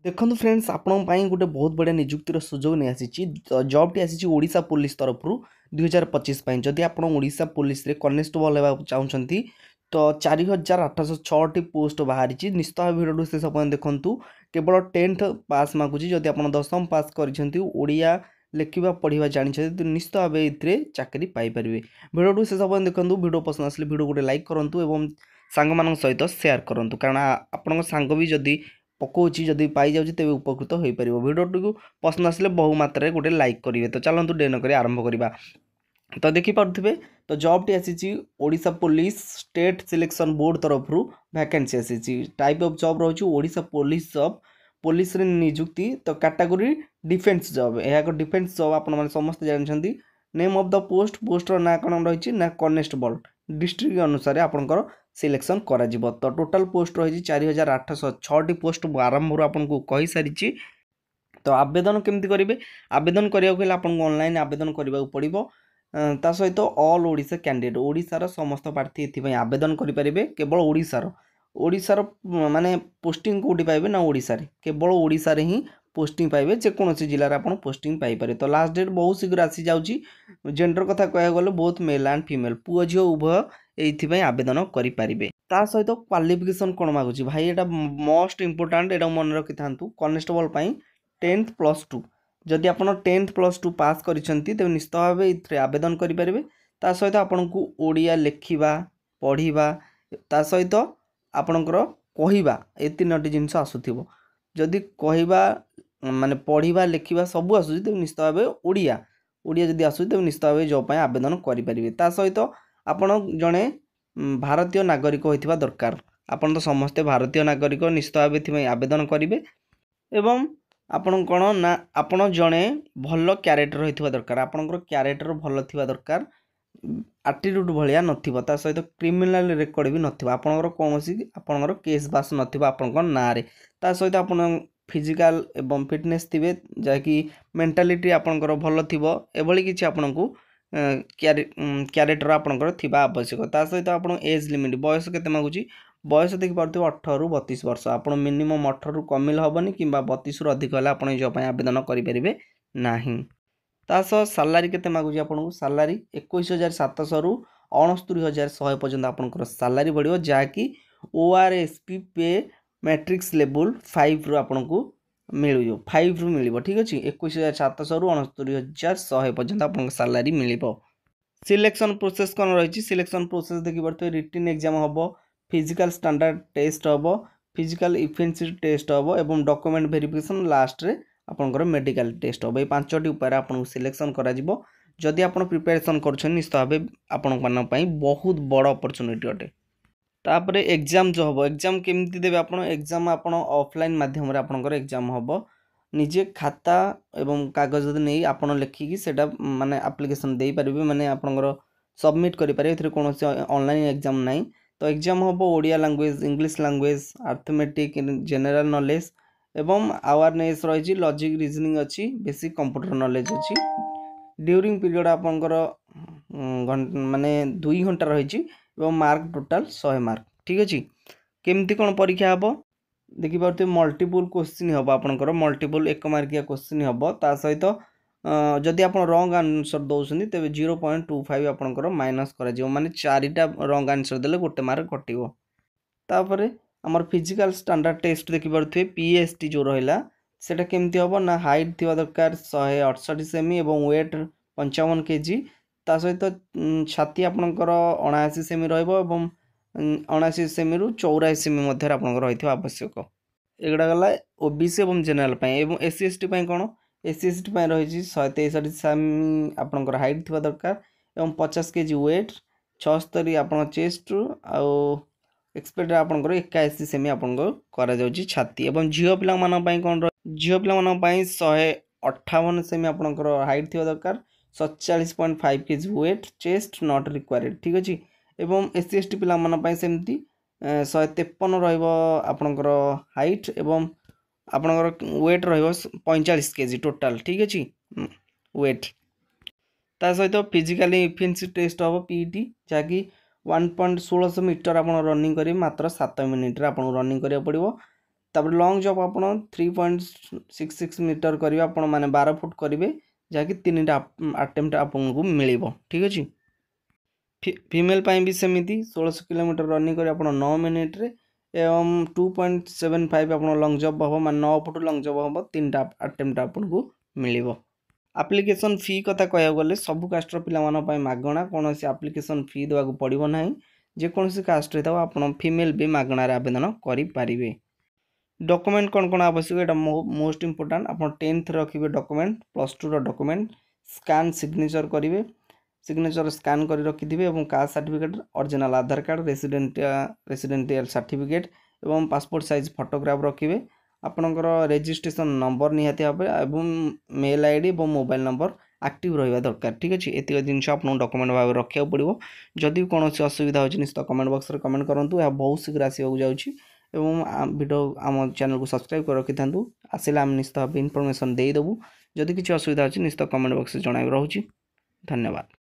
देखो फ्रेंड्स आपण गोटे बहुत बढ़िया निजुक्तिर सुजोग नहीं आसी जॉब टी आसी ओडिशा पुलिस तरफ 2025 जदि आप ओडिशा पुलिस रे कनेस्टेबल होगा चाहते तो 4806 पोस्ट बाहरी निश्चित भाव भिडियो शेष पर्यटन देखूँ केवल 10th पास मागुची जदि आप 10th पास करिया लेखा पढ़ा जानते तो निश्चित भाव ये चाकरी पाइपर भिडियो शेष पर्यटन देखूँ भिडियो पसंद आसले भिडियो गोटे लाइक करूँ और सांग सहित सेयार करूँ कारण आपण सांग भी जदि पकाउछि जदि पाई जाउछि तेबे उपकृत होई परिबो वीडियो को पसंद आसले बहु मात्रा रे गोटे लाइक करिवे तो चलंतु डे न करी आरंभ करिबा तो देखि पारुथिबे तो जॉब टी आसीछि Odisha police state selection board तरफ वैकेंसी आसीछि टाइप ऑफ जॉब रहउछि ओडिशा पुलिस जॉब पुलिस रे नियुक्ति तो कैटेगरी डिफेंस जॉब एहा को डिफेंस जॉब आपण माने समस्त जानछन्ती नेम ऑफ द पोस्टर ना कोन रहिछि ना कॉन्स्टेबल डिस्ट्रिक्ट अनुसार आपनकर सिलेक्शन करा जिवो तो टोटल पोस्ट रही 4806 पोस्ट आरंभ आपको कही सारी तो आवेदन केमती करेंगे आवेदन करने आपको ऑनलाइन आवेदन करने पड़ो ता सहित ऑल ओडिशा कैंडिडेट ओडिशार समस्त प्रार्थी ये आवेदन करेंगे केवल ओडिशार माने पोस्टिंग कौटी पाइबे ना ओडिशा रे केवल ओडिशा रे ही पोस्टिंग पाइबे जेकोसी जिले में पोस्टिंग पाइपर तो लास्ट डेट बहुत शीघ्र आसी जाऊँगी जेंडर कथा कह गले बहुत मेल एंड फीमेल पुओ झील उभय ये आवेदन करेंगे ता सहित क्वालिफिकेशन कौन मागुची भाई ये मोस्ट इंपोर्टाट ये मन रखी था कनेस्टेबल 10th+2 जदि आप 10th+2 पास करते निश्चित भाव ये आवेदन करेंगे ता सहित आपन को ओडिया लेखिबा पढ़िबा ता सहित आपणकर कहवा ये 3टी जिनस आसुथिबो जदि कहवा माने पढ़िबा लेखिबा सब आसुची तो निश्चित भाव ओडिया जदि आसुची तो निश्चित भाव जॉब आवेदन करेंगे ता सहित आपण जड़े भारतीय नागरिक होइथिबा दरकार आपण तो समस्ते भारतीय नागरिक निश्चित भाव ये आवेदन करेंगे एवं आपण कौन ना आपण जड़े भल क्यारेक्टर होइथिबा दरकार आपणकर क्यारेक्टर भल थिबा दरकार आटिट्यूड भाया नथिबो ता सहित क्रिमिनाल रेकर्ड भी नथिबो आपणकर कोनोसी आपणकर केस बास नथिबो आपणकर ना रे ता सहित आपण फिजिकल एवं फिटनेस थिबे जाकि मेंटालिटी आपणकर भल थिबो एभली किछि आपणको क्यारेक्टर आपणकर थिबा आवश्यक ता सहित आपण एज लिमिट बयस केते मागुची बयस देखि पारथि 18 रु 32 वर्ष आपण मिनिमम 18 रु कमिल हबनी किंबा 32 रु अधिक होला आपण जॉब आवेदन करि परिबे नाही तासह सालारी केते मागुची आपनको सालारी 21700 रु 69100 पर्यंत आपनकर सालारी बढ़ियो जाकि ओआरएसपी पे मैट्रिक्स लेवल 5 रु आपनको मिलियो 5 रु मिलिबो ठीक अछि 21700 रु 69100 पर्यंत आपनको सालारी मिलिबो सिलेक्शन प्रोसेस कोन रहिछि सिलेक्शन प्रोसेस देखि परते रिटन एग्जाम हबो फिजिकल स्टैंडर्ड टेस्ट हबो फिजिकल इफिशिएंसी टेस्ट हबो एवं डॉक्यूमेंट वेरिफिकेशन लास्ट रे आपनकर मेडिकल टेस्ट हम ये 5टी उपाय आपको सिलेक्शन करा जदि आप प्रिपेरेसन कर निश्चित भाव आपण बहुत बड़ अपॉर्चुनिटी अटे तापर एग्जाम जो हम एग्जाम केमती देवे आप एग्जाम आप ऑफलाइन माध्यम आपनकर एग्जाम हम निजे खाता एवं कागज नहीं आप लिखिकी सेटा माने एप्लिकेशन दे पारे माने आपनकर सबमिट करें कौन ऑनलाइन एग्जाम नहीं तो एग्जाम हम Odia language English language arithmetic general knowledge एवं अवेयरनेस रही लॉजिक रीजनिंग अच्छी बेसिक कंप्यूटर नॉलेज अच्छी ड्यूरिंग पीरियड आपंकर माने 2 घंटा रही मार्क टोटाल 100 मार्क ठीक अच्छे केमती कौन परीक्षा हम देखिए मल्टीपल क्वेश्चन हम आपंकर मल्टीपल 1 मार्किया क्वेश्चन हम ता सहित जदि आप रंग आंसर दौरान तेज 0.25 आपंकर माइनस कर माने 4टा रंग आंसर देले गोटे मार्क कटिवो तापर आमर फिजिकल स्टैंडर्ड टेस्ट देखिपे पीएसटी जो रहा सेटा केमती हम ना हाइट थी दरकार 168 सेमी और वेट 55 केजी ता सहित छाती आपणकर 79 सेमी रही 79 सेमी रु 84 सेमी मध्य आपंकर रही आवश्यक एगुड़ा गला ओबीसी और जेनेल एससी एसटी कौन एससी एसटी रही 163 सेमी आपंकर हाइट थी दरकार और 50 केजी वेट 76 आप चेस्ट आउ एक्सपेक्ट आपंकर 81 सेमी आपको छाती और झील पाई कौन झील पाई 158 सेमी आपंकर हाइट थी दरकार 47.5 KG weight chest not required ठीक अच्छे एवं एससी एसटी पाई सेमती 153 रपंकर हाइट एवं आपंकर वेट रही 45 केजी टोटाल ठीक अच्छे वेट ता सहित फिजिकली इफिशिएंसी टेस्ट हम पीटी जहाँकि 1.16 मीटर आप रनिंग करेंगे मात्र 7 मिनिट आप रनिंग करा पड़ो तापर लॉन्ग जंप आप 3.66 मीटर करेंगे आपण मैंने 12 फुट करेंगे जहाँकि 3टा अटेम्प्ट आपको मिल ठीक अच्छे। फीमेल भी सेमती 1600 किलोमीटर रनिंग कर 9 मिनिट रे एवं 2.75 आप लॉन्ग जंप हम मान 9 फुट लॉन्ग जंप हम 3टा अटेम्प्ट आपको मिल। आप्लिकेसन फी कथा कह गले सबु कास्टर पे मागणा कौन से आप्लिकेसन फी देवाक पड़ो ना जेकोसी कास्ट रही आप फीमेल भी मागणार आवेदन करें। डॉक्यूमेंट कौन कौन आवश्यक यहाँ मोस्ट इंपोर्टाट आप 10th रखिए डॉक्यूमेंट +2 डॉक्यूमेंट स्कैन सिग्नेचर करेंगे सिग्नेचर स्कैन कर रखिथे और कास्ट सर्टिफिकेट ओरिजिनल आधार कार्ड रेसिडेंटियल सर्टिफिकेट और पासपोर्ट साइज फोटोग्राफ रखिए आपणकर रजिस्ट्रेशन नंबर निहाती भाव एवं मेल आईडी और मोबाइल नंबर एक्टिव रहा दरकार ठीक अच्छे। एतिक जिन आपको डॉक्यूमेंट भाव रखा पड़ो जदि कौन असुविधा होची निश्चित कमेंट बॉक्स में कमेंट करूँ। यह बहुत शीघ्र आसवाक जाऊँगी एवं वीडियो आम चैनल को सब्सक्राइब कर रखि था आसिले आम निश्चित भाव इनफॉरमेशन देदेबू जदि किसी असुविधा अच्छी निश्चित कमेंट बॉक्स में जन रही। धन्यवाद।